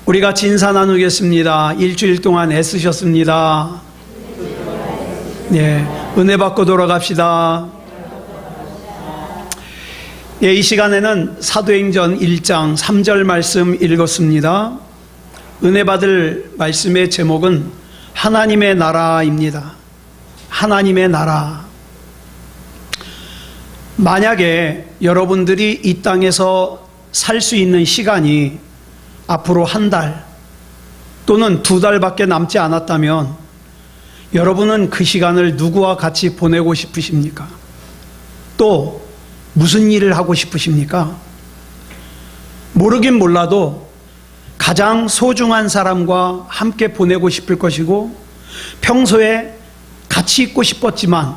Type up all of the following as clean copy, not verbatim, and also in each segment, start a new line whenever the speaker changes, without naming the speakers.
우리가 진사 나누겠습니다. 일주일 동안 애쓰셨습니다. 네, 은혜 받고 돌아갑시다. 예, 이 시간에는 사도행전 1장 3절 말씀 읽었습니다. 은혜 받을 말씀의 제목은 하나님의 나라입니다. 하나님의 나라. 만약에 여러분들이 이 땅에서 살 수 있는 시간이 앞으로 한 달 또는 두 달밖에 남지 않았다면 여러분은 그 시간을 누구와 같이 보내고 싶으십니까? 또 무슨 일을 하고 싶으십니까? 모르긴 몰라도 가장 소중한 사람과 함께 보내고 싶을 것이고, 평소에 같이 있고 싶었지만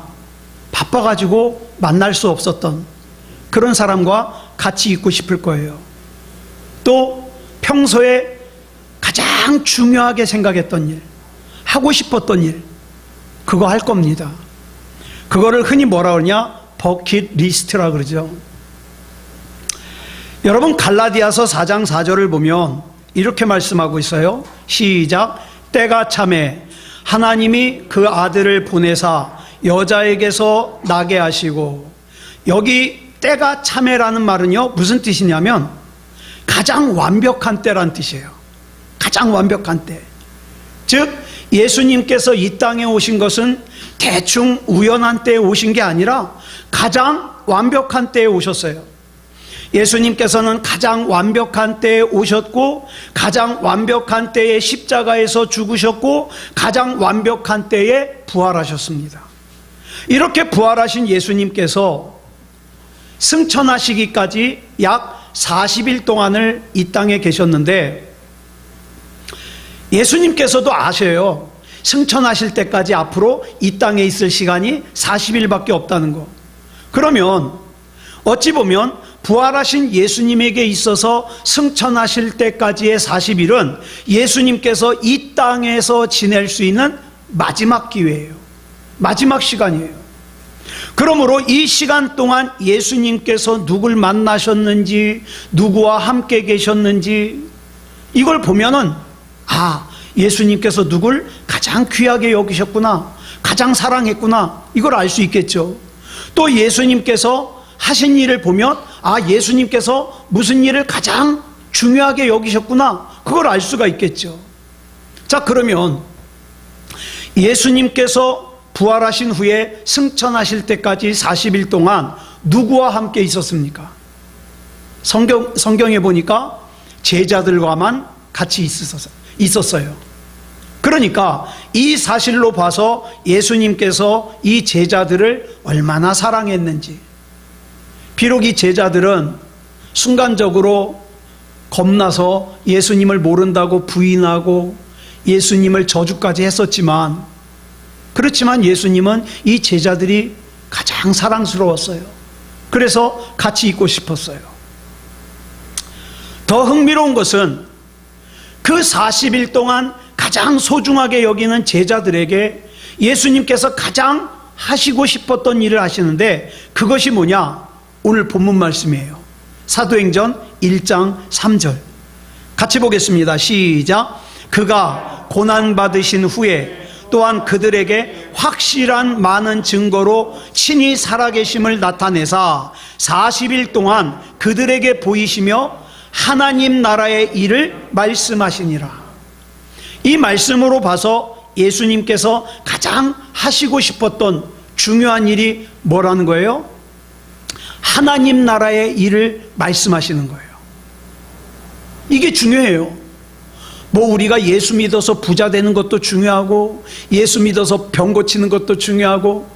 바빠가지고 만날 수 없었던 그런 사람과 같이 있고 싶을 거예요. 또 평소에 가장 중요하게 생각했던 일, 하고 싶었던 일, 그거 할 겁니다. 그거를 흔히 뭐라 그러냐? 버킷리스트라 그러죠. 여러분, 갈라디아서 4장 4절을 보면 이렇게 말씀하고 있어요. 시작. 때가 차매 하나님이 그 아들을 보내사 여자에게서 나게 하시고. 여기 때가 차매라는 말은요, 무슨 뜻이냐면 가장 완벽한 때란 뜻이에요. 가장 완벽한 때. 즉 예수님께서 이 땅에 오신 것은 대충 우연한 때에 오신 게 아니라 가장 완벽한 때에 오셨어요. 예수님께서는 가장 완벽한 때에 오셨고, 가장 완벽한 때에 십자가에서 죽으셨고, 가장 완벽한 때에 부활하셨습니다. 이렇게 부활하신 예수님께서 승천하시기까지 약 40일 동안을 이 땅에 계셨는데, 예수님께서도 아셔요. 승천하실 때까지 앞으로 이 땅에 있을 시간이 40일밖에 없다는 거. 그러면 어찌 보면 부활하신 예수님에게 있어서 승천하실 때까지의 40일은 예수님께서 이 땅에서 지낼 수 있는 마지막 기회예요. 마지막 시간이에요. 그러므로 이 시간 동안 예수님께서 누굴 만나셨는지, 누구와 함께 계셨는지, 이걸 보면은 예수님께서 누굴 가장 귀하게 여기셨구나, 가장 사랑했구나, 이걸 알 수 있겠죠. 또 예수님께서 하신 일을 보면 예수님께서 무슨 일을 가장 중요하게 여기셨구나, 그걸 알 수가 있겠죠. 자, 그러면 예수님께서 부활하신 후에 승천하실 때까지 40일 동안 누구와 함께 있었습니까? 성경에 보니까 제자들과만 같이 있었어요. 그러니까 이 사실로 봐서 예수님께서 이 제자들을 얼마나 사랑했는지. 비록 이 제자들은 순간적으로 겁나서 예수님을 모른다고 부인하고 예수님을 저주까지 했었지만, 그렇지만 예수님은 이 제자들이 가장 사랑스러웠어요. 그래서 같이 있고 싶었어요. 더 흥미로운 것은 그 40일 동안 가장 소중하게 여기는 제자들에게 예수님께서 가장 하시고 싶었던 일을 하시는데, 그것이 뭐냐? 오늘 본문 말씀이에요. 사도행전 1장 3절 같이 보겠습니다. 시작. 그가 고난받으신 후에 또한 그들에게 확실한 많은 증거로 친히 살아계심을 나타내사 40일 동안 그들에게 보이시며 하나님 나라의 일을 말씀하시니라. 이 말씀으로 봐서 예수님께서 가장 하시고 싶었던 중요한 일이 뭐라는 거예요? 하나님 나라의 일을 말씀하시는 거예요. 이게 중요해요. 우리가 예수 믿어서 부자 되는 것도 중요하고, 예수 믿어서 병 고치는 것도 중요하고,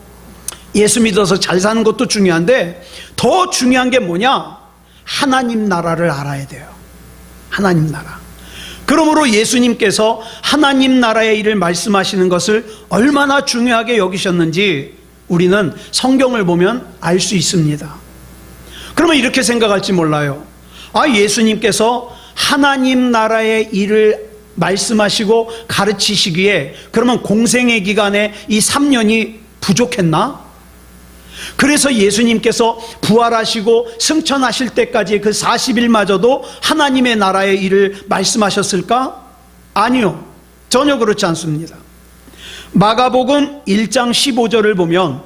예수 믿어서 잘 사는 것도 중요한데, 더 중요한 게 뭐냐? 하나님 나라를 알아야 돼요. 하나님 나라. 그러므로 예수님께서 하나님 나라의 일을 말씀하시는 것을 얼마나 중요하게 여기셨는지 우리는 성경을 보면 알 수 있습니다. 그러면 이렇게 생각할지 몰라요. 예수님께서 하나님 나라의 일을 말씀하시고 가르치시기에 그러면 공생의 기간에 이 3년이 부족했나? 그래서 예수님께서 부활하시고 승천하실 때까지 그 40일마저도 하나님의 나라의 일을 말씀하셨을까? 아니요. 전혀 그렇지 않습니다. 마가복음 1장 15절을 보면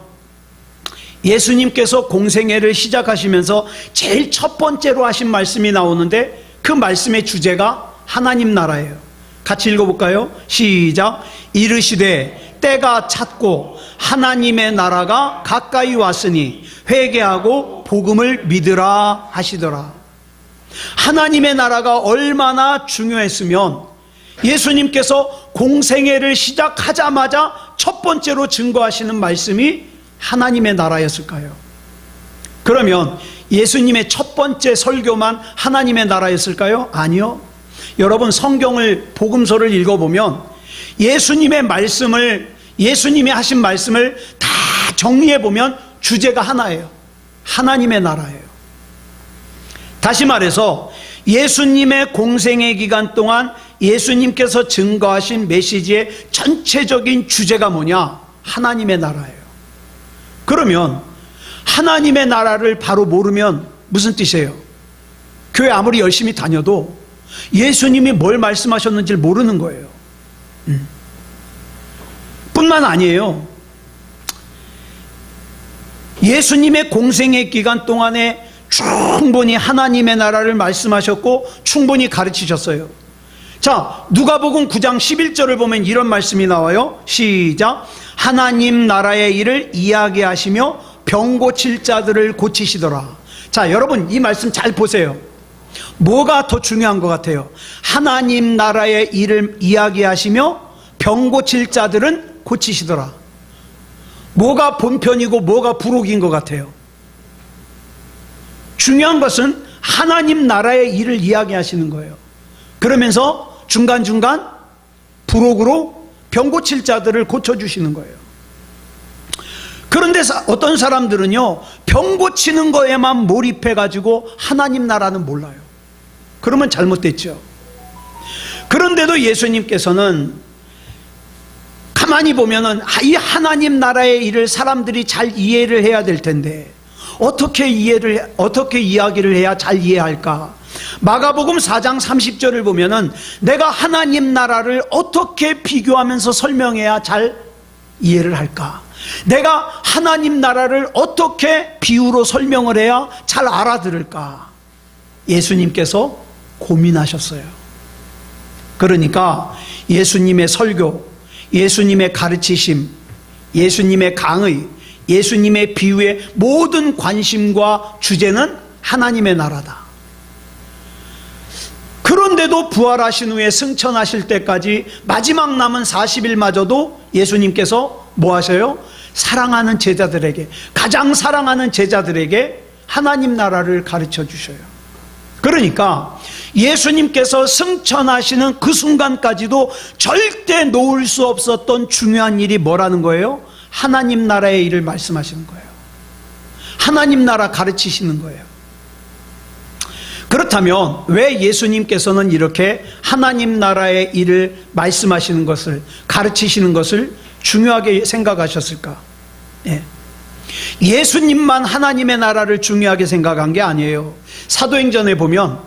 예수님께서 공생애를 시작하시면서 제일 첫 번째로 하신 말씀이 나오는데 그 말씀의 주제가 하나님 나라예요. 같이 읽어볼까요? 시작. 이르시되 때가 찼고 하나님의 나라가 가까이 왔으니 회개하고 복음을 믿으라 하시더라. 하나님의 나라가 얼마나 중요했으면 예수님께서 공생애를 시작하자마자 첫 번째로 증거하시는 말씀이 하나님의 나라였을까요? 그러면 예수님의 첫 번째 설교만 하나님의 나라였을까요? 아니요. 여러분, 성경을 복음서를 읽어보면 예수님의 말씀을, 예수님이 하신 말씀을 다 정리해보면 주제가 하나예요. 하나님의 나라예요. 다시 말해서 예수님의 공생애 기간 동안 예수님께서 증거하신 메시지의 전체적인 주제가 뭐냐? 하나님의 나라예요. 그러면 하나님의 나라를 바로 모르면 무슨 뜻이에요? 교회 아무리 열심히 다녀도 예수님이 뭘 말씀하셨는지를 모르는 거예요. 뿐만 아니에요. 예수님의 공생애 기간 동안에 충분히 하나님의 나라를 말씀하셨고 충분히 가르치셨어요. 자, 누가복음 9장 11절을 보면 이런 말씀이 나와요. 시작. 하나님 나라의 일을 이야기하시며 병 고칠 자들을 고치시더라. 자, 여러분 이 말씀 잘 보세요. 뭐가 더 중요한 것 같아요? 하나님 나라의 일을 이야기하시며 병 고칠 자들은 고치시더라. 뭐가 본편이고 뭐가 부록인 것 같아요? 중요한 것은 하나님 나라의 일을 이야기하시는 거예요. 그러면서 중간중간 부록으로 병 고칠 자들을 고쳐주시는 거예요. 그런데 어떤 사람들은요, 병 고치는 거에만 몰입해가지고 하나님 나라는 몰라요. 그러면 잘못됐죠. 그런데도 예수님께서는 가만히 보면은 이 하나님 나라의 일을 사람들이 잘 이해를 해야 될 텐데 어떻게 이야기를 해야 잘 이해할까? 마가복음 4장 30절을 보면은 내가 하나님 나라를 어떻게 비교하면서 설명해야 잘 이해를 할까? 내가 하나님 나라를 어떻게 비유로 설명을 해야 잘 알아들을까? 예수님께서 고민하셨어요. 그러니까 예수님의 설교, 예수님의 가르치심, 예수님의 강의, 예수님의 비유의 모든 관심과 주제는 하나님의 나라다. 그런데도 부활하신 후에 승천하실 때까지 마지막 남은 40일마저도 예수님께서 뭐 하셔요? 사랑하는 제자들에게, 가장 사랑하는 제자들에게 하나님 나라를 가르쳐 주셔요. 그러니까 예수님께서 승천하시는 그 순간까지도 절대 놓을 수 없었던 중요한 일이 뭐라는 거예요? 하나님 나라의 일을 말씀하시는 거예요. 하나님 나라 가르치시는 거예요. 그렇다면 왜 예수님께서는 이렇게 하나님 나라의 일을 말씀하시는 것을, 가르치시는 것을 중요하게 생각하셨을까? 예수님만 하나님의 나라를 중요하게 생각한 게 아니에요. 사도행전에 보면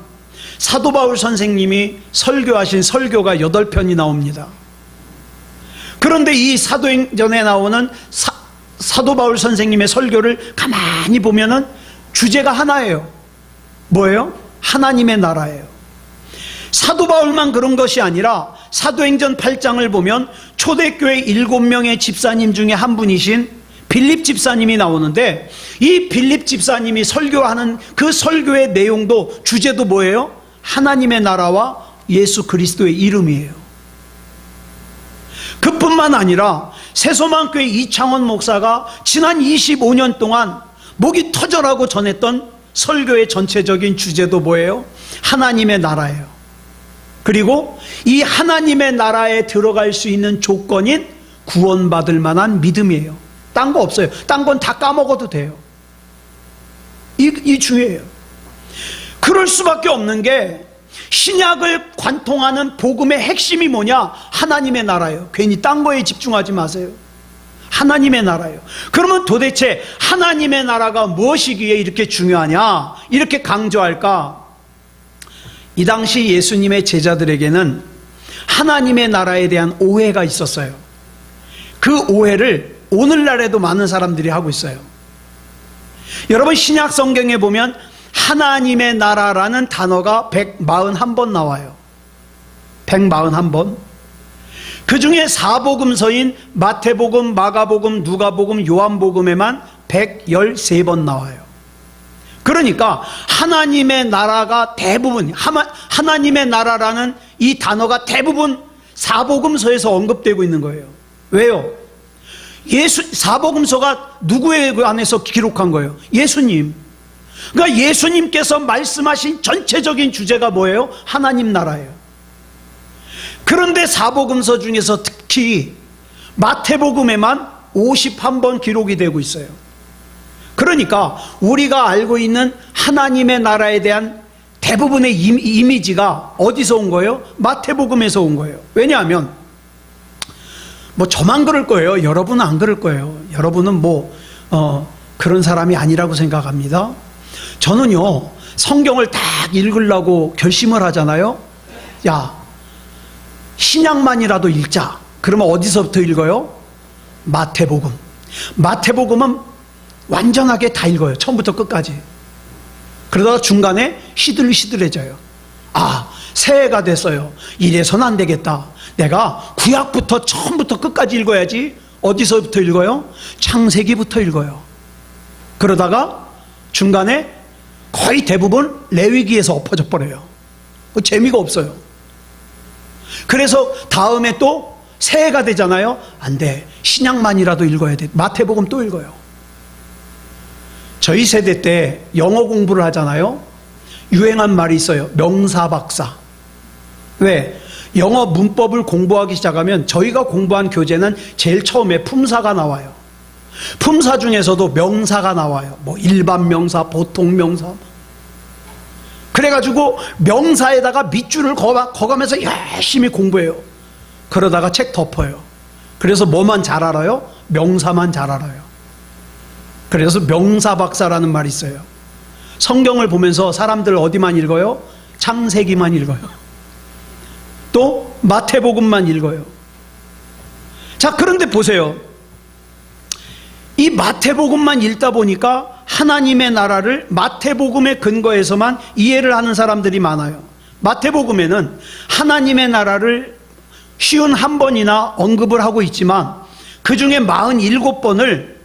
사도 바울 선생님이 설교하신 설교가 8편이 나옵니다. 그런데 이 사도행전에 나오는 사도 바울 선생님의 설교를 가만히 보면은 주제가 하나예요. 뭐예요? 하나님의 나라예요. 사도 바울만 그런 것이 아니라 사도행전 8장을 보면 초대교회 7명의 집사님 중에 한 분이신 빌립 집사님이 나오는데, 이 빌립 집사님이 설교하는 그 설교의 내용도, 주제도 뭐예요? 하나님의 나라와 예수 그리스도의 이름이에요. 그뿐만 아니라 새소망교회 이창원 목사가 지난 25년 동안 목이 터져라고 전했던 설교의 전체적인 주제도 뭐예요? 하나님의 나라예요. 그리고 이 하나님의 나라에 들어갈 수 있는 조건인 구원받을 만한 믿음이에요. 딴 거 없어요. 딴 건 다 까먹어도 돼요. 이 중요해요. 그럴 수밖에 없는 게, 신약을 관통하는 복음의 핵심이 뭐냐? 하나님의 나라예요. 괜히 딴 거에 집중하지 마세요. 하나님의 나라예요. 그러면 도대체 하나님의 나라가 무엇이기에 이렇게 중요하냐, 이렇게 강조할까? 이 당시 예수님의 제자들에게는 하나님의 나라에 대한 오해가 있었어요. 그 오해를 오늘날에도 많은 사람들이 하고 있어요. 여러분, 신약 성경에 보면 하나님의 나라라는 단어가 141번 나와요. 141번. 그 중에 사복음서인 마태복음, 마가복음, 누가복음, 요한복음에만 113번 나와요. 그러니까 하나님의 나라가 대부분, 하나님의 나라라는 이 단어가 대부분 사복음서에서 언급되고 있는 거예요. 왜요? 사복음서가 누구의 안에서 기록한 거예요? 예수님. 그러니까 예수님께서 말씀하신 전체적인 주제가 뭐예요? 하나님 나라예요. 그런데 사복음서 중에서 특히 마태복음에만 51번 기록이 되고 있어요. 그러니까 우리가 알고 있는 하나님의 나라에 대한 대부분의 이미지가 어디서 온 거예요? 마태복음에서 온 거예요. 왜냐하면 저만 그럴 거예요. 여러분은 안 그럴 거예요. 여러분은 그런 사람이 아니라고 생각합니다. 저는요, 성경을 딱 읽으려고 결심을 하잖아요. 야, 신약만이라도 읽자. 그러면 어디서부터 읽어요? 마태복음. 마태복음은 완전하게 다 읽어요. 처음부터 끝까지. 그러다가 중간에 시들시들해져요. 아, 새해가 됐어요. 이래서는 안 되겠다. 내가 구약부터 처음부터 끝까지 읽어야지. 어디서부터 읽어요? 창세기부터 읽어요. 그러다가 중간에 거의 대부분 레위기에서 엎어져 버려요. 재미가 없어요. 그래서 다음에 또 새해가 되잖아요. 안 돼. 신약만이라도 읽어야 돼. 마태복음 또 읽어요. 저희 세대 때 영어 공부를 하잖아요. 유행한 말이 있어요. 명사박사. 왜? 영어 문법을 공부하기 시작하면 저희가 공부한 교재는 제일 처음에 품사가 나와요. 품사 중에서도 명사가 나와요. 일반 명사, 보통 명사. 그래가지고 명사에다가 밑줄을 거가면서 열심히 공부해요. 그러다가 책 덮어요. 그래서 뭐만 잘 알아요? 명사만 잘 알아요. 그래서 명사박사라는 말이 있어요. 성경을 보면서 사람들 어디만 읽어요? 창세기만 읽어요. 또 마태복음만 읽어요. 자, 그런데 보세요. 이 마태복음만 읽다 보니까 하나님의 나라를 마태복음의 근거에서만 이해를 하는 사람들이 많아요. 마태복음에는 하나님의 나라를 51번이나 언급을 하고 있지만 그 중에 47번을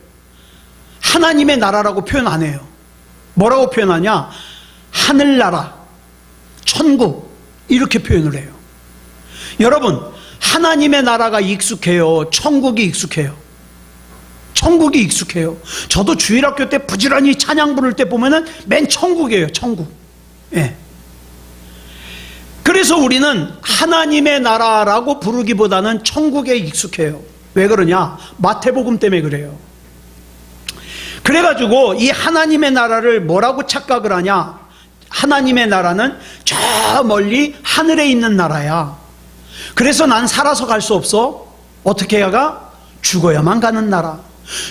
하나님의 나라라고 표현 안 해요. 뭐라고 표현하냐? 하늘나라, 천국, 이렇게 표현을 해요. 여러분, 하나님의 나라가 익숙해요? 천국이 익숙해요? 천국이 익숙해요. 저도 주일학교 때 부지런히 찬양 부를 때 보면은 맨 천국이에요. 천국. 예. 그래서 우리는 하나님의 나라라고 부르기보다는 천국에 익숙해요. 왜 그러냐? 마태복음 때문에 그래요. 그래가지고 이 하나님의 나라를 뭐라고 착각을 하냐? 하나님의 나라는 저 멀리 하늘에 있는 나라야. 그래서 난 살아서 갈 수 없어. 어떻게 해야 가? 죽어야만 가는 나라.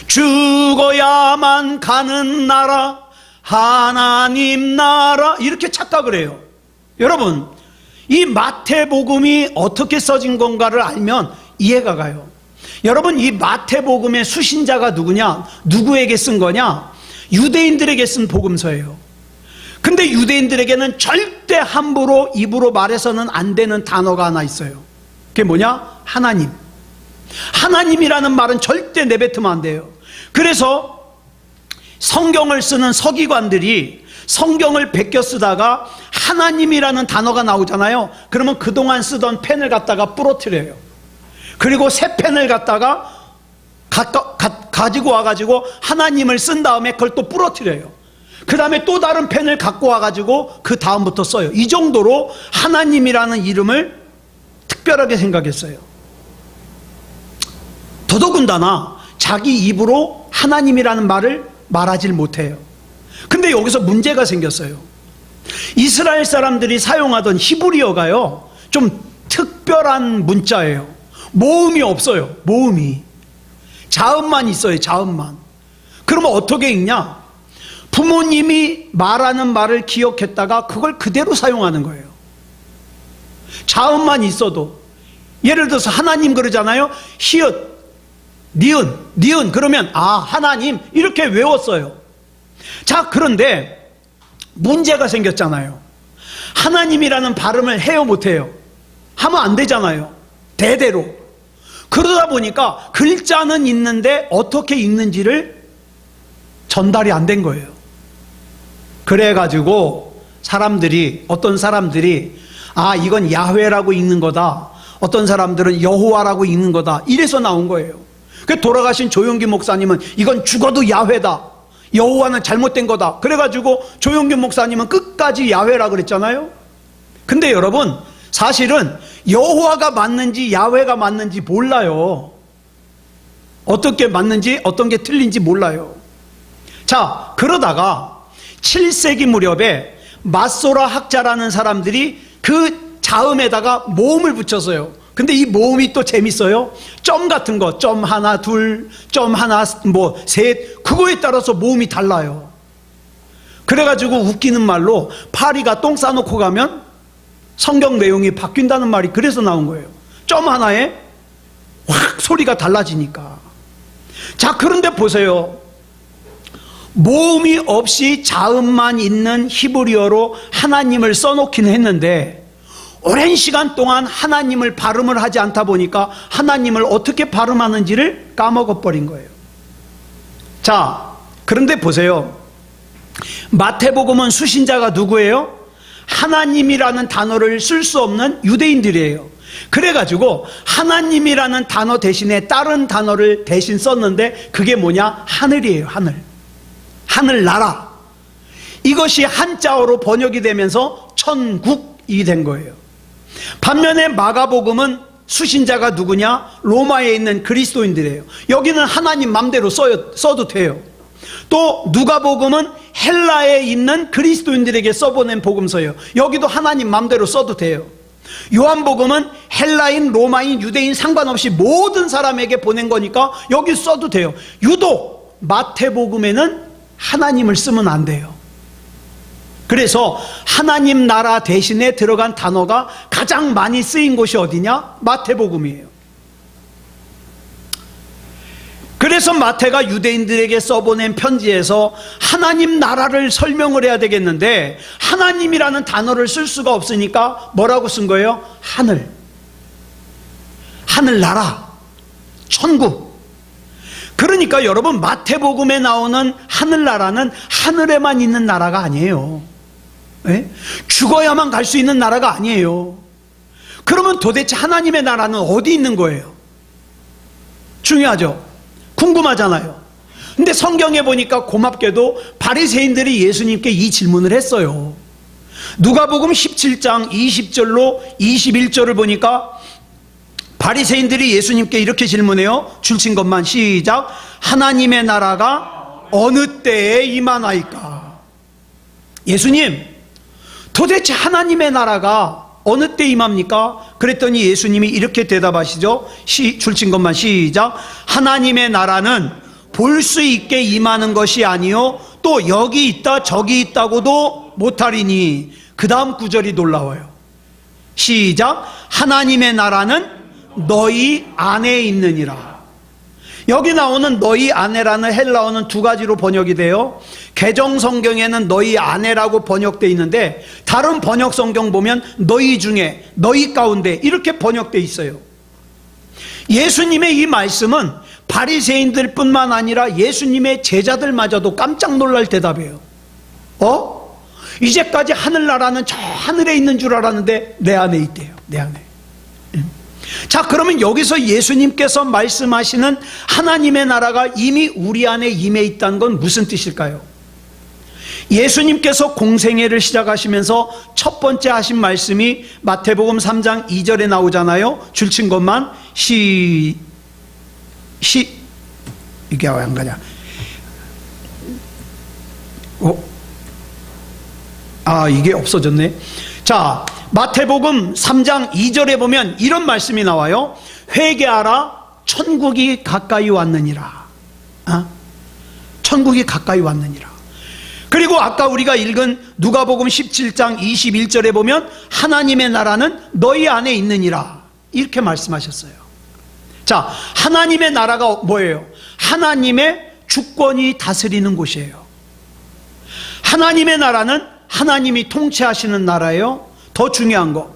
죽어야만 가는 나라, 하나님 나라, 이렇게 착각을 해요. 여러분, 이 마태복음이 어떻게 써진 건가를 알면 이해가 가요. 여러분, 이 마태복음의 수신자가 누구냐? 누구에게 쓴 거냐? 유대인들에게 쓴 복음서예요. 근데 유대인들에게는 절대 함부로 입으로 말해서는 안 되는 단어가 하나 있어요. 그게 뭐냐? 하나님. 하나님이라는 말은 절대 내뱉으면 안 돼요. 그래서 성경을 쓰는 서기관들이 성경을 베껴 쓰다가 하나님이라는 단어가 나오잖아요. 그러면 그동안 쓰던 펜을 갖다가 부러뜨려요. 그리고 새 펜을 갖다가 가지고 와가지고 하나님을 쓴 다음에 그걸 또 부러뜨려요. 그 다음에 또 다른 펜을 갖고 와가지고 그 다음부터 써요. 이 정도로 하나님이라는 이름을 특별하게 생각했어요. 더더군다나 자기 입으로 하나님이라는 말을 말하질 못해요. 근데 여기서 문제가 생겼어요. 이스라엘 사람들이 사용하던 히브리어가요, 좀 특별한 문자예요. 모음이 없어요. 모음이. 자음만 있어요. 자음만. 그러면 어떻게 읽냐? 부모님이 말하는 말을 기억했다가 그걸 그대로 사용하는 거예요. 자음만 있어도. 예를 들어서 하나님 그러잖아요. 히읗, 니은, 니은 그러면 하나님 이렇게 외웠어요. 자, 그런데 문제가 생겼잖아요. 하나님이라는 발음을 해요, 못해요? 하면 안 되잖아요. 대대로. 그러다 보니까 글자는 있는데 어떻게 읽는지를 전달이 안 된 거예요. 그래가지고 어떤 사람들이 이건 야훼라고 읽는 거다. 어떤 사람들은 여호와라고 읽는 거다. 이래서 나온 거예요. 그 돌아가신 조용기 목사님은 이건 죽어도 야훼다. 여호와는 잘못된 거다. 그래가지고 조용기 목사님은 끝까지 야훼라 그랬잖아요. 근데 여러분, 사실은 여호와가 맞는지 야훼가 맞는지 몰라요. 어떻게 맞는지 어떤 게 틀린지 몰라요. 자, 그러다가 7세기 무렵에 마소라 학자라는 사람들이 그 자음에다가 모음을 붙였어요. 근데 이 모음이 또 재밌어요. 점 같은 거, 점 하나, 둘, 점 하나, 셋, 그거에 따라서 모음이 달라요. 그래가지고 웃기는 말로 파리가 똥 싸놓고 가면 성경 내용이 바뀐다는 말이 그래서 나온 거예요. 점 하나에 확 소리가 달라지니까. 자, 그런데 보세요. 모음이 없이 자음만 있는 히브리어로 하나님을 써놓긴 했는데 오랜 시간 동안 하나님을 발음을 하지 않다 보니까 하나님을 어떻게 발음하는지를 까먹어버린 거예요. 자, 그런데 보세요. 마태복음은 수신자가 누구예요? 하나님이라는 단어를 쓸 수 없는 유대인들이에요. 그래가지고 하나님이라는 단어 대신에 다른 단어를 대신 썼는데 그게 뭐냐? 하늘이에요. 하늘. 하늘나라. 이것이 한자어로 번역이 되면서 천국이 된 거예요. 반면에 마가복음은 수신자가 누구냐? 로마에 있는 그리스도인들이에요. 여기는 하나님 맘대로 써도 돼요. 또 누가복음은 헬라에 있는 그리스도인들에게 써보낸 복음서예요. 여기도 하나님 맘대로 써도 돼요. 요한복음은 헬라인, 로마인, 유대인 상관없이 모든 사람에게 보낸 거니까 여기 써도 돼요. 유독 마태복음에는 하나님을 쓰면 안 돼요. 그래서 하나님 나라 대신에 들어간 단어가 가장 많이 쓰인 곳이 어디냐? 마태복음이에요. 그래서 마태가 유대인들에게 써보낸 편지에서 하나님 나라를 설명을 해야 되겠는데 하나님이라는 단어를 쓸 수가 없으니까 뭐라고 쓴 거예요? 하늘. 하늘나라. 천국. 그러니까 여러분, 마태복음에 나오는 하늘나라는 하늘에만 있는 나라가 아니에요. 네? 죽어야만 갈 수 있는 나라가 아니에요. 그러면 도대체 하나님의 나라는 어디 있는 거예요? 중요하죠? 궁금하잖아요. 근데 성경에 보니까 고맙게도 바리새인들이 예수님께 이 질문을 했어요. 누가복음 17장 20절로 21절을 보니까 바리새인들이 예수님께 이렇게 질문해요. 줄친 것만 시작. 하나님의 나라가 어느 때에 임하나이까? 예수님, 도대체 하나님의 나라가 어느 때 임합니까? 그랬더니 예수님이 이렇게 대답하시죠. 줄친 것만 시작. 하나님의 나라는 볼 수 있게 임하는 것이 아니요 또 여기 있다 저기 있다고도 못하리니. 그 다음 구절이 놀라워요. 시작. 하나님의 나라는 너희 안에 있느니라. 여기 나오는 너희 안에라는 헬라어는 두 가지로 번역이 돼요. 개정 성경에는 너희 안에라고 번역되어 있는데 다른 번역 성경 보면 너희 중에, 너희 가운데 이렇게 번역되어 있어요. 예수님의 이 말씀은 바리새인들 뿐만 아니라 예수님의 제자들마저도 깜짝 놀랄 대답이에요. 이제까지 하늘나라는 저 하늘에 있는 줄 알았는데 내 안에 있대요. 내 안에. 자, 그러면 여기서 예수님께서 말씀하시는 하나님의 나라가 이미 우리 안에 임해 있다는 건 무슨 뜻일까요? 예수님께서 공생애를 시작하시면서 첫 번째 하신 말씀이 마태복음 3장 2절에 나오잖아요. 줄친 것만 이게 왜 안 가냐? 이게 없어졌네. 자, 마태복음 3장 2절에 보면 이런 말씀이 나와요. 회개하라, 천국이 가까이 왔느니라. 천국이 가까이 왔느니라. 그리고 아까 우리가 읽은 누가복음 17장 21절에 보면 하나님의 나라는 너희 안에 있느니라 이렇게 말씀하셨어요. 자, 하나님의 나라가 뭐예요? 하나님의 주권이 다스리는 곳이에요. 하나님의 나라는 하나님이 통치하시는 나라예요. 더 중요한 거,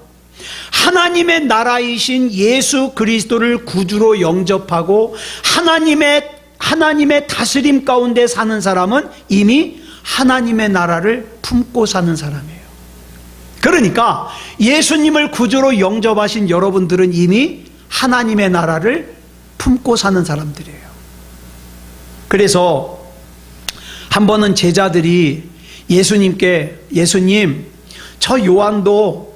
하나님의 나라이신 예수 그리스도를 구주로 영접하고 하나님의 다스림 가운데 사는 사람은 이미 하나님의 나라를 품고 사는 사람이에요. 그러니까 예수님을 구주로 영접하신 여러분들은 이미 하나님의 나라를 품고 사는 사람들이에요. 그래서 한 번은 제자들이 예수님, 저 요한도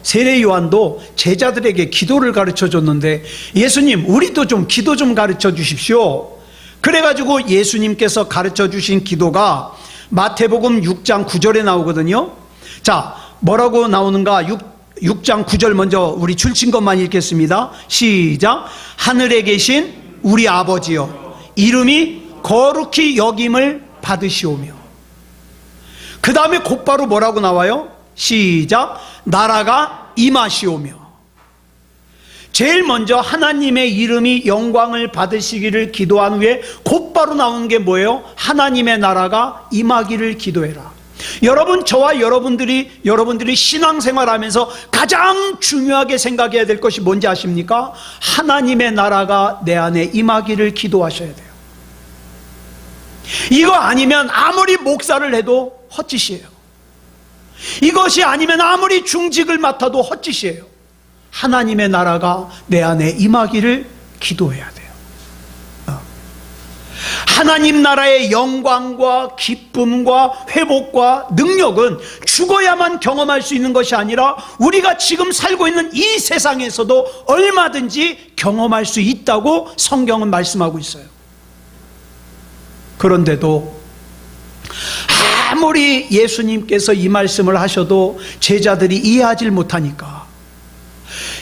세례 요한도 제자들에게 기도를 가르쳐 줬는데 예수님, 우리도 좀 기도 좀 가르쳐 주십시오. 그래가지고 예수님께서 가르쳐 주신 기도가 마태복음 6장 9절에 나오거든요. 자, 뭐라고 나오는가? 6장 9절 먼저 우리 줄친 것만 읽겠습니다. 시작. 하늘에 계신 우리 아버지여, 이름이 거룩히 여김을 받으시오며. 그 다음에 곧바로 뭐라고 나와요? 시작. 나라가 임하시오며. 제일 먼저 하나님의 이름이 영광을 받으시기를 기도한 후에 곧바로 나오는 게 뭐예요? 하나님의 나라가 임하기를 기도해라. 여러분, 저와 여러분들이 신앙생활하면서 가장 중요하게 생각해야 될 것이 뭔지 아십니까? 하나님의 나라가 내 안에 임하기를 기도하셔야 돼요. 이거 아니면 아무리 목사를 해도 헛짓이에요. 이것이 아니면 아무리 중직을 맡아도 헛짓이에요. 하나님의 나라가 내 안에 임하기를 기도해야 돼요. 하나님 나라의 영광과 기쁨과 회복과 능력은 죽어야만 경험할 수 있는 것이 아니라 우리가 지금 살고 있는 이 세상에서도 얼마든지 경험할 수 있다고 성경은 말씀하고 있어요. 그런데도 아무리 예수님께서 이 말씀을 하셔도 제자들이 이해하지 못하니까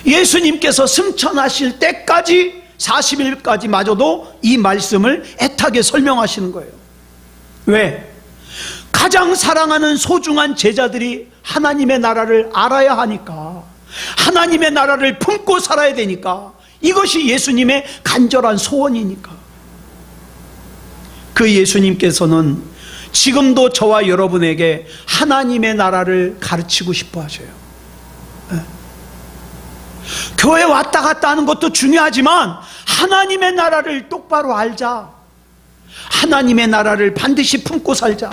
예수님께서 승천하실 때까지 40일까지 마저도 이 말씀을 애타게 설명하시는 거예요. 왜? 가장 사랑하는 소중한 제자들이 하나님의 나라를 알아야 하니까, 하나님의 나라를 품고 살아야 되니까, 이것이 예수님의 간절한 소원이니까. 그 예수님께서는 지금도 저와 여러분에게 하나님의 나라를 가르치고 싶어 하셔요. 교회 왔다 갔다 하는 것도 중요하지만 하나님의 나라를 똑바로 알자. 하나님의 나라를 반드시 품고 살자.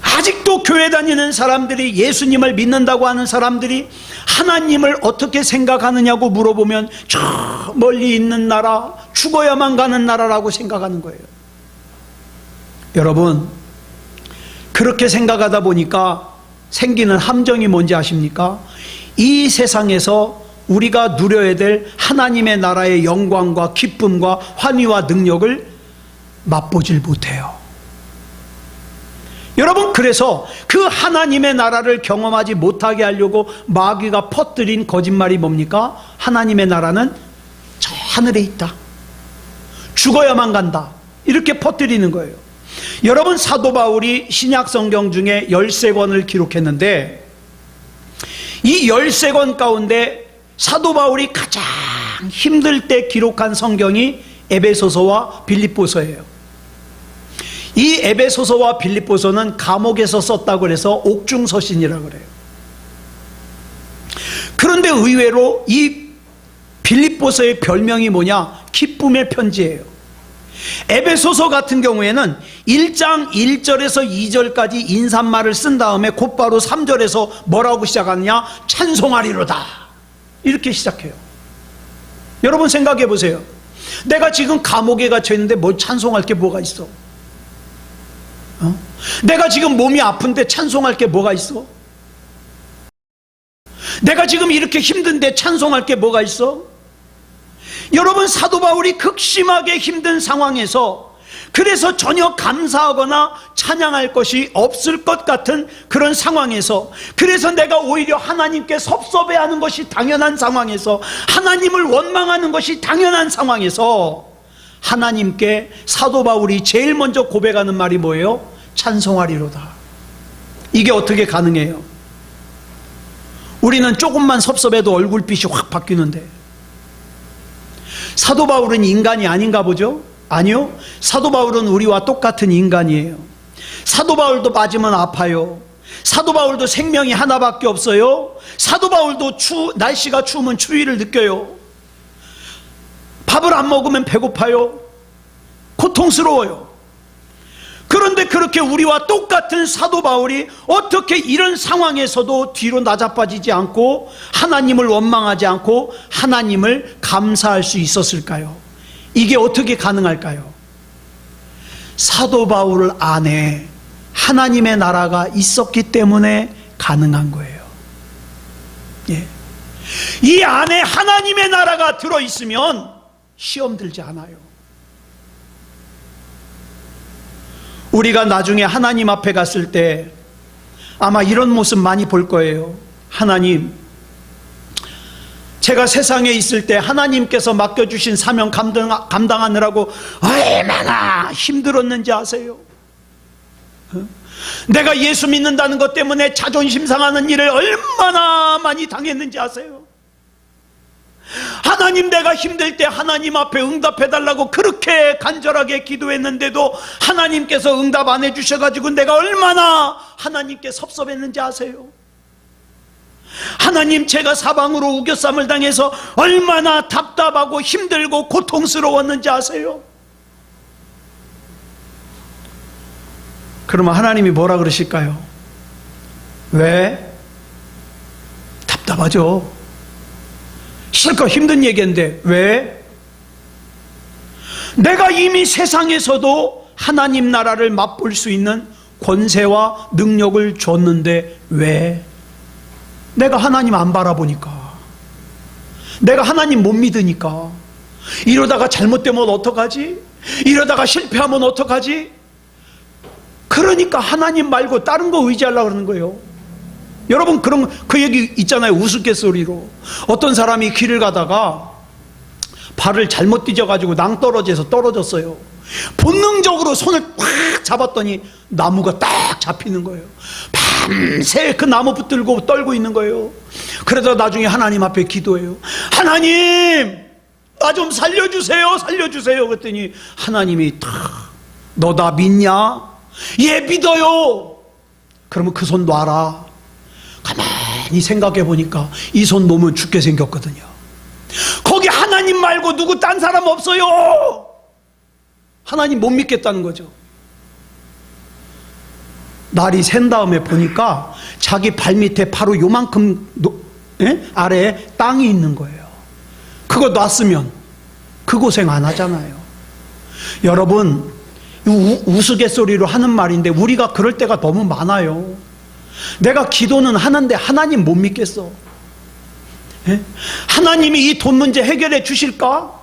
아직도 교회 다니는 사람들이, 예수님을 믿는다고 하는 사람들이 하나님을 어떻게 생각하느냐고 물어보면 저 멀리 있는 나라, 죽어야만 가는 나라라고 생각하는 거예요. 여러분, 그렇게 생각하다 보니까 생기는 함정이 뭔지 아십니까? 이 세상에서 우리가 누려야 될 하나님의 나라의 영광과 기쁨과 환희와 능력을 맛보질 못해요. 여러분, 그래서 그 하나님의 나라를 경험하지 못하게 하려고 마귀가 퍼뜨린 거짓말이 뭡니까? 하나님의 나라는 저 하늘에 있다, 죽어야만 간다, 이렇게 퍼뜨리는 거예요. 여러분, 사도 바울이 신약 성경 중에 13권을 기록했는데 이 13권 가운데 사도 바울이 가장 힘들 때 기록한 성경이 에베소서와 빌립보서예요. 이 에베소서와 빌립보서는 감옥에서 썼다고 해서 옥중서신이라고 그래요. 그런데 의외로 이 빌립보서의 별명이 뭐냐? 기쁨의 편지예요. 에베소서 같은 경우에는 1장 1절에서 2절까지 인사말을 쓴 다음에 곧바로 3절에서 뭐라고 시작하느냐? 찬송하리로다, 이렇게 시작해요. 여러분 생각해 보세요. 내가 지금 감옥에 갇혀 있는데 뭘 찬송할 게 뭐가 있어? 내가 지금 몸이 아픈데 찬송할 게 뭐가 있어? 내가 지금 이렇게 힘든데 찬송할 게 뭐가 있어? 여러분, 사도 바울이 극심하게 힘든 상황에서 그래서 전혀 감사하거나 찬양할 것이 없을 것 같은 그런 상황에서, 그래서 내가 오히려 하나님께 섭섭해하는 것이 당연한 상황에서, 하나님을 원망하는 것이 당연한 상황에서 하나님께 사도 바울이 제일 먼저 고백하는 말이 뭐예요? 찬송하리로다. 이게 어떻게 가능해요? 우리는 조금만 섭섭해도 얼굴빛이 확 바뀌는데, 사도 바울은 인간이 아닌가 보죠? 아니요, 사도 바울은 우리와 똑같은 인간이에요. 사도 바울도 맞으면 아파요. 사도 바울도 생명이 하나밖에 없어요. 사도 바울도 날씨가 추우면 추위를 느껴요. 밥을 안 먹으면 배고파요. 고통스러워요. 그런데 그렇게 우리와 똑같은 사도 바울이 어떻게 이런 상황에서도 뒤로 나자빠지지 않고 하나님을 원망하지 않고 하나님을 감사할 수 있었을까요? 이게 어떻게 가능할까요? 사도 바울 안에 하나님의 나라가 있었기 때문에 가능한 거예요. 예. 이 안에 하나님의 나라가 들어있으면 시험 들지 않아요. 우리가 나중에 하나님 앞에 갔을 때 아마 이런 모습 많이 볼 거예요. 하나님, 제가 세상에 있을 때 하나님께서 맡겨주신 사명 감당하느라고 얼마나 힘들었는지 아세요? 내가 예수 믿는다는 것 때문에 자존심 상하는 일을 얼마나 많이 당했는지 아세요? 하나님, 내가 힘들 때 하나님 앞에 응답해달라고 그렇게 간절하게 기도했는데도 하나님께서 응답 안 해주셔가지고 내가 얼마나 하나님께 섭섭했는지 아세요? 하나님, 제가 사방으로 우겨쌈을 당해서 얼마나 답답하고 힘들고 고통스러웠는지 아세요? 그러면 하나님이 뭐라 그러실까요? 왜? 답답하죠. 실컷 힘든 얘기인데 왜? 내가 이미 세상에서도 하나님 나라를 맛볼 수 있는 권세와 능력을 줬는데 왜? 내가 하나님 안 바라보니까, 내가 하나님 못 믿으니까. 이러다가 잘못되면 어떡하지? 이러다가 실패하면 어떡하지? 그러니까 하나님 말고 다른 거 의지하려고 그러는 거예요. 여러분, 그 얘기 있잖아요. 우스갯소리로 어떤 사람이 길을 가다가 발을 잘못 뒤져가지고 낭떠러지에서 떨어졌어요. 본능적으로 손을 꽉 잡았더니 나무가 딱 잡히는 거예요. 밤새 그 나무 붙들고 떨고 있는 거예요. 그러다 나중에 하나님 앞에 기도해요. 하나님, 나 좀 살려주세요, 살려주세요. 그랬더니 하나님이 너 나 믿냐? 예, 믿어요. 그러면 그 손 놔라. 가만히 생각해 보니까 이 손 놓으면 죽게 생겼거든요. 거기 하나님 말고 누구 딴 사람 없어요. 하나님 못 믿겠다는 거죠. 날이 샌 다음에 보니까 자기 발밑에 바로 요만큼 아래에 땅이 있는 거예요. 그거 놨으면 그 고생 안 하잖아요. 여러분, 우스갯소리로 하는 말인데 우리가 그럴 때가 너무 많아요. 내가 기도는 하는데 하나님 못 믿겠어. 예? 하나님이 이 돈 문제 해결해 주실까?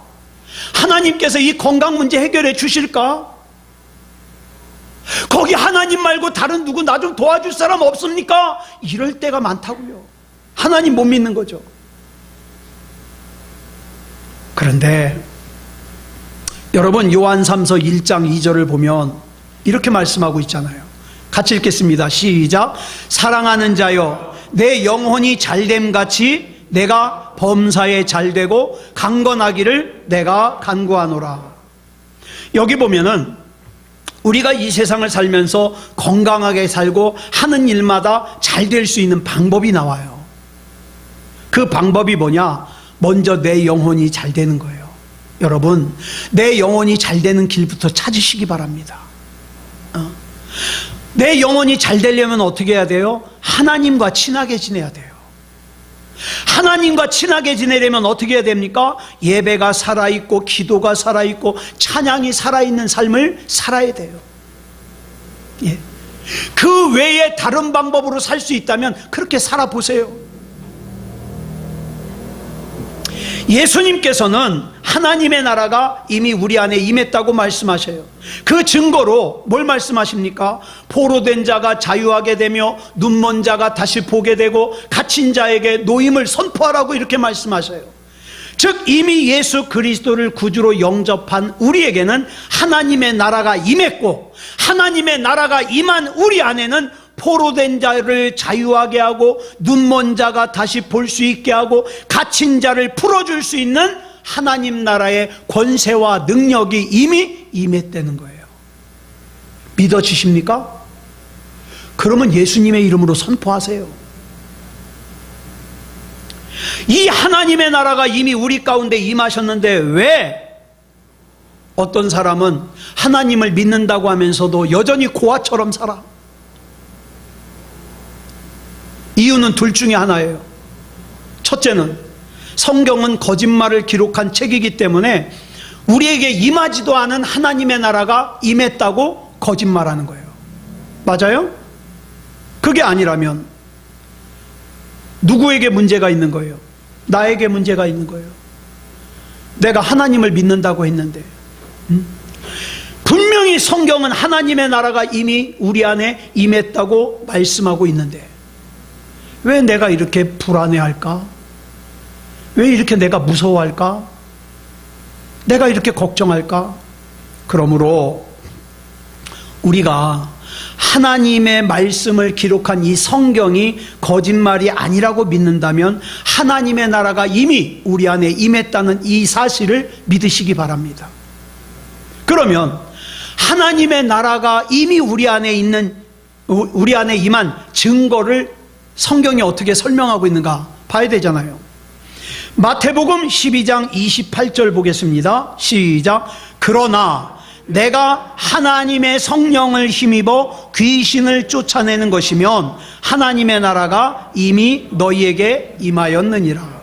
하나님께서 이 건강 문제 해결해 주실까? 거기 하나님 말고 다른 누구 나 좀 도와줄 사람 없습니까? 이럴 때가 많다고요. 하나님 못 믿는 거죠. 그런데 여러분, 요한 3서 1장 2절을 보면 이렇게 말씀하고 있잖아요. 같이 읽겠습니다. 시작. 사랑하는 자여, 내 영혼이 잘됨 같이 내가 범사에 잘되고 강건하기를 내가 간구하노라. 여기 보면은 우리가 이 세상을 살면서 건강하게 살고 하는 일마다 잘 될 수 있는 방법이 나와요. 그 방법이 뭐냐? 먼저 내 영혼이 잘 되는 거예요. 여러분, 내 영혼이 잘 되는 길부터 찾으시기 바랍니다. 내 영혼이 잘 되려면 어떻게 해야 돼요? 하나님과 친하게 지내야 돼요. 하나님과 친하게 지내려면 어떻게 해야 됩니까? 예배가 살아있고 기도가 살아있고 찬양이 살아있는 삶을 살아야 돼요. 예. 그 외에 다른 방법으로 살 수 있다면 그렇게 살아보세요. 예수님께서는 하나님의 나라가 이미 우리 안에 임했다고 말씀하셔요. 그 증거로 뭘 말씀하십니까? 포로된 자가 자유하게 되며 눈먼 자가 다시 보게 되고 갇힌 자에게 노임을 선포하라고 이렇게 말씀하셔요. 즉 이미 예수 그리스도를 구주로 영접한 우리에게는 하나님의 나라가 임했고, 하나님의 나라가 임한 우리 안에는 포로된 자를 자유하게 하고 눈먼 자가 다시 볼 수 있게 하고 갇힌 자를 풀어줄 수 있는 하나님 나라의 권세와 능력이 이미 임했다는 거예요. 믿어지십니까? 그러면 예수님의 이름으로 선포하세요. 이 하나님의 나라가 이미 우리 가운데 임하셨는데 왜 어떤 사람은 하나님을 믿는다고 하면서도 여전히 고아처럼 살아? 이유는 둘 중에 하나예요. 첫째는 성경은 거짓말을 기록한 책이기 때문에 우리에게 임하지도 않은 하나님의 나라가 임했다고 거짓말하는 거예요. 맞아요? 그게 아니라면 누구에게 문제가 있는 거예요? 나에게 문제가 있는 거예요. 내가 하나님을 믿는다고 했는데 분명히 성경은 하나님의 나라가 이미 우리 안에 임했다고 말씀하고 있는데 왜 내가 이렇게 불안해할까? 왜 이렇게 내가 무서워할까? 내가 이렇게 걱정할까? 그러므로 우리가 하나님의 말씀을 기록한 이 성경이 거짓말이 아니라고 믿는다면 하나님의 나라가 이미 우리 안에 임했다는 이 사실을 믿으시기 바랍니다. 그러면 하나님의 나라가 이미 우리 안에 임한 증거를 성경이 어떻게 설명하고 있는가 봐야 되잖아요. 마태복음 12장 28절 보겠습니다. 시작. 그러나 내가 하나님의 성령을 힘입어 귀신을 쫓아내는 것이면 하나님의 나라가 이미 너희에게 임하였느니라.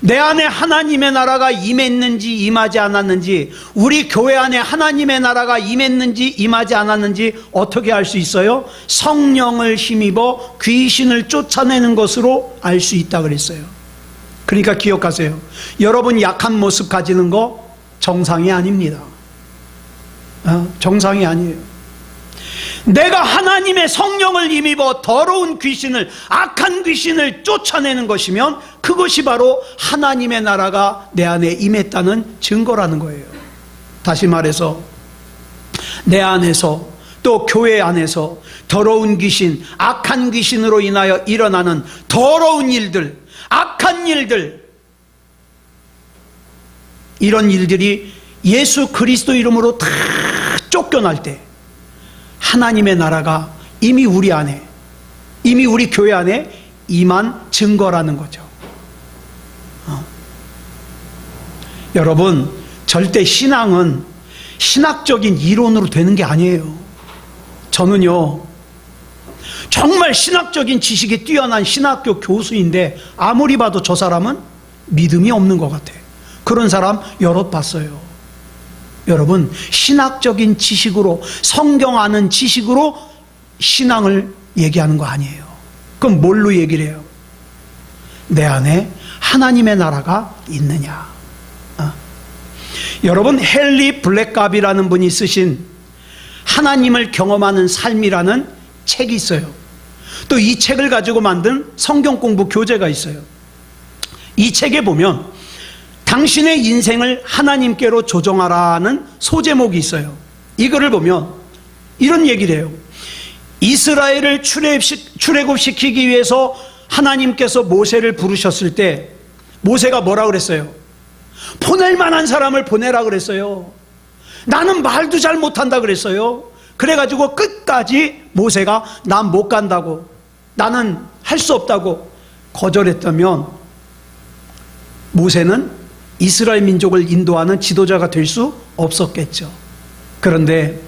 내 안에 하나님의 나라가 임했는지 임하지 않았는지, 우리 교회 안에 하나님의 나라가 임했는지 임하지 않았는지 어떻게 알 수 있어요? 성령을 힘입어 귀신을 쫓아내는 것으로 알 수 있다 그랬어요. 그러니까 기억하세요. 여러분 약한 모습 가지는 거 정상이 아닙니다. 정상이 아니에요. 내가 하나님의 성령을 힘입어 더러운 귀신을, 악한 귀신을 쫓아내는 것이면 그것이 바로 하나님의 나라가 내 안에 임했다는 증거라는 거예요. 다시 말해서 내 안에서 또 교회 안에서 더러운 귀신, 악한 귀신으로 인하여 일어나는 더러운 일들, 악한 일들, 이런 일들이 예수 그리스도 이름으로 다 쫓겨날 때 하나님의 나라가 이미 우리 안에, 이미 우리 교회 안에 임한 증거라는 거죠. 여러분, 절대 신앙은 신학적인 이론으로 되는 게 아니에요. 저는요, 정말 신학적인 지식이 뛰어난 신학교 교수인데 아무리 봐도 저 사람은 믿음이 없는 것 같아요. 그런 사람 여럿 봤어요. 여러분, 신학적인 지식으로, 성경 아는 지식으로 신앙을 얘기하는 거 아니에요. 그럼 뭘로 얘기를 해요? 내 안에 하나님의 나라가 있느냐? 여러분, 헨리 블랙갑이라는 분이 쓰신 하나님을 경험하는 삶이라는 책이 있어요. 또 이 책을 가지고 만든 성경 공부 교재가 있어요. 이 책에 보면 당신의 인생을 하나님께로 조정하라는 소제목이 있어요. 이거를 보면 이런 얘기를 해요. 이스라엘을 출애굽시키기 위해서 하나님께서 모세를 부르셨을 때 모세가 뭐라 그랬어요? 보낼 만한 사람을 보내라 그랬어요. 나는 말도 잘 못한다 그랬어요. 그래가지고 끝까지 모세가 난 못 간다고, 나는 할 수 없다고 거절했다면 모세는 이스라엘 민족을 인도하는 지도자가 될 수 없었겠죠. 그런데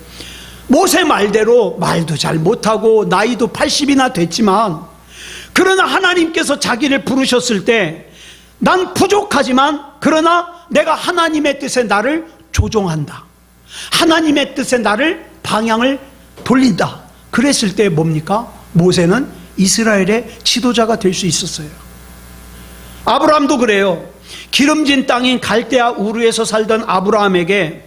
모세 말대로 말도 잘 못하고 나이도 80이나 됐지만, 그러나 하나님께서 자기를 부르셨을 때 난 부족하지만 그러나 내가 하나님의 뜻에 나를 조종한다, 하나님의 뜻에 나를 방향을 돌린다, 그랬을 때 뭡니까? 모세는 이스라엘의 지도자가 될 수 있었어요. 아브라함도 그래요. 기름진 땅인 갈대아 우르에서 살던 아브라함에게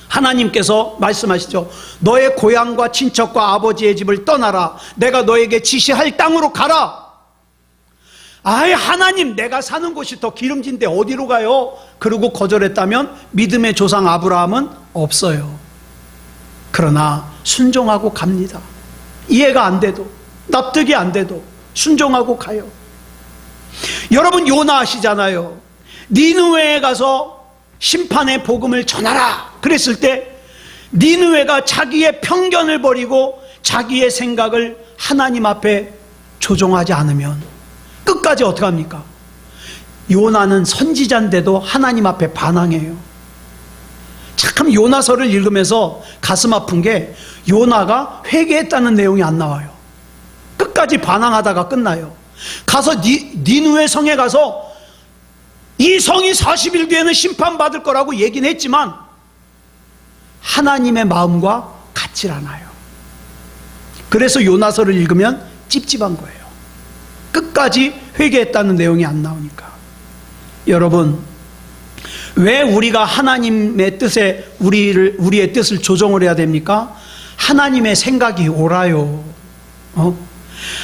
하나님께서 말씀하시죠. 너의 고향과 친척과 아버지의 집을 떠나라. 내가 너에게 지시할 땅으로 가라. 아이, 하나님, 내가 사는 곳이 더 기름진데 어디로 가요? 그러고 거절했다면 믿음의 조상 아브라함은 없어요. 그러나 순종하고 갑니다. 이해가 안 돼도, 납득이 안 돼도 순종하고 가요. 여러분, 요나 아시잖아요. 니느웨에 가서 심판의 복음을 전하라 그랬을 때 니느웨가 자기의 편견을 버리고 자기의 생각을 하나님 앞에 조종하지 않으면 끝까지 어떻게 합니까? 요나는 선지자인데도 하나님 앞에 반항해요. 참, 요나서를 읽으면서 가슴 아픈 게 요나가 회개했다는 내용이 안 나와요. 끝까지 반항하다가 끝나요. 가서 니느웨 성에 가서 이 성이 40일 뒤에는 심판받을 거라고 얘기는 했지만 하나님의 마음과 같질 않아요. 그래서 요나서를 읽으면 찝찝한 거예요. 끝까지 회개했다는 내용이 안 나오니까. 여러분, 왜 우리가 하나님의 뜻에 우리의 뜻을 조정을 해야 됩니까? 하나님의 생각이 옳아요.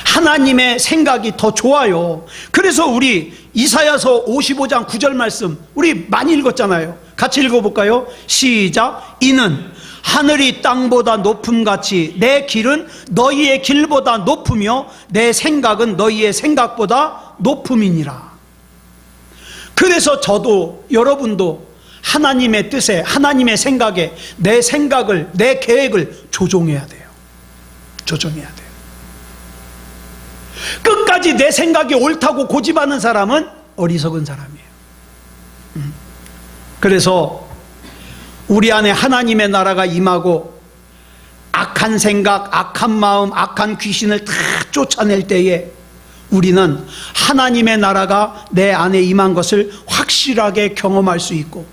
하나님의 생각이 더 좋아요. 그래서 우리 이사야서 55장 9절 말씀 우리 많이 읽었잖아요. 같이 읽어볼까요? 시작. 이는 하늘이 땅보다 높음같이 내 길은 너희의 길보다 높으며 내 생각은 너희의 생각보다 높음이니라. 그래서 저도 여러분도 하나님의 뜻에, 하나님의 생각에 내 생각을, 내 계획을 조종해야 돼요. 조종해야 돼요. 끝까지 내 생각이 옳다고 고집하는 사람은 어리석은 사람이에요. 그래서 우리 안에 하나님의 나라가 임하고 악한 생각, 악한 마음, 악한 귀신을 다 쫓아낼 때에 우리는 하나님의 나라가 내 안에 임한 것을 확실하게 경험할 수 있고,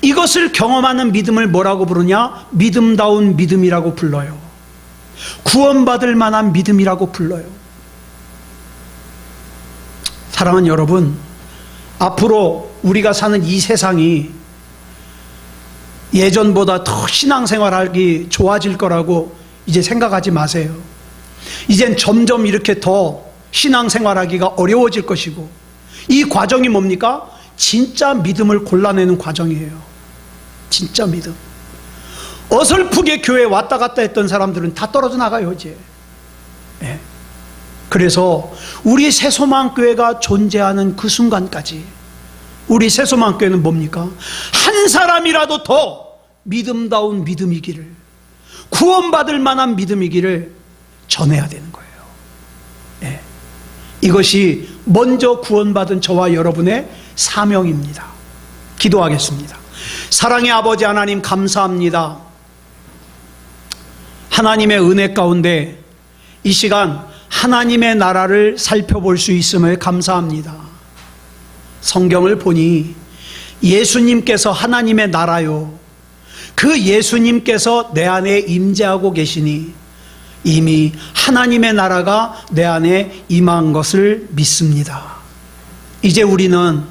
이것을 경험하는 믿음을 뭐라고 부르냐? 믿음다운 믿음이라고 불러요. 구원받을 만한 믿음이라고 불러요. 사랑하는 여러분, 앞으로 우리가 사는 이 세상이 예전보다 더 신앙생활하기 좋아질 거라고 이제 생각하지 마세요. 이젠 점점 이렇게 더 신앙생활하기가 어려워질 것이고, 이 과정이 뭡니까? 진짜 믿음을 골라내는 과정이에요. 진짜 믿음. 어설프게 교회에 왔다 갔다 했던 사람들은 다 떨어져 나가요 이제. 네. 그래서 우리 새소망교회가 존재하는 그 순간까지 우리 새소망교회는 뭡니까? 한 사람이라도 더 믿음다운 믿음이기를, 구원받을 만한 믿음이기를 전해야 되는 거예요. 네. 이것이 먼저 구원받은 저와 여러분의 사명입니다. 기도하겠습니다. 사랑의 아버지 하나님, 감사합니다. 하나님의 은혜 가운데 이 시간 하나님의 나라를 살펴볼 수 있음을 감사합니다. 성경을 보니 예수님께서 하나님의 나라요, 그 예수님께서 내 안에 임재하고 계시니 이미 하나님의 나라가 내 안에 임한 것을 믿습니다. 이제 우리는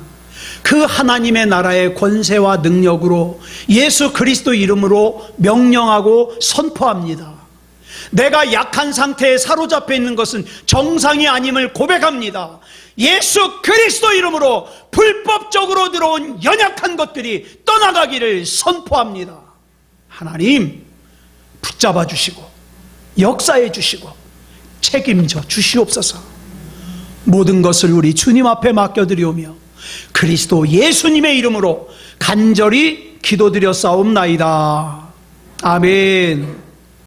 그 하나님의 나라의 권세와 능력으로 예수 그리스도 이름으로 명령하고 선포합니다. 내가 약한 상태에 사로잡혀 있는 것은 정상이 아님을 고백합니다. 예수 그리스도 이름으로 불법적으로 들어온 연약한 것들이 떠나가기를 선포합니다. 하나님, 붙잡아 주시고 역사해 주시고 책임져 주시옵소서. 모든 것을 우리 주님 앞에 맡겨드리오며 그리스도 예수님의 이름으로 간절히 기도드렸사옵나이다. 아멘.